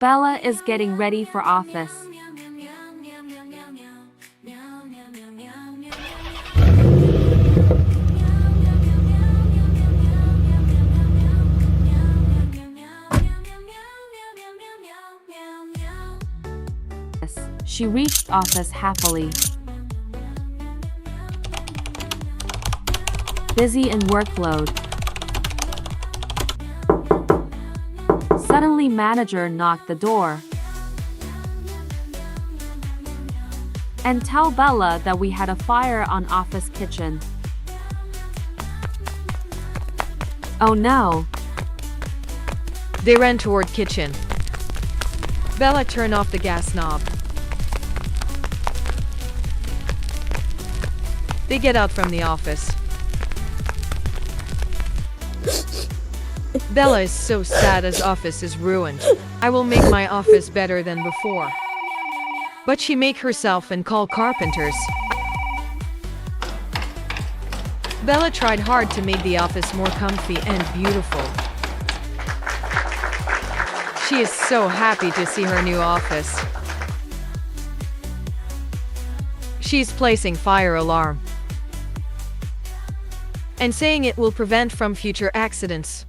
Bella is getting ready for office. She reached office happily. Busy in workload. Suddenly manager knocked the door. And tell Bella that we had a fire on office kitchen. Oh no. They ran toward kitchen. Bella turned off the gas knob. They get out from the office. Bella is so sad as office is ruined. I will make my office better than before. But she make herself and call carpenters. Bella tried hard to make the office more comfy and beautiful. She is so happy to see her new office. She's placing fire alarm and saying it will prevent from future accidents.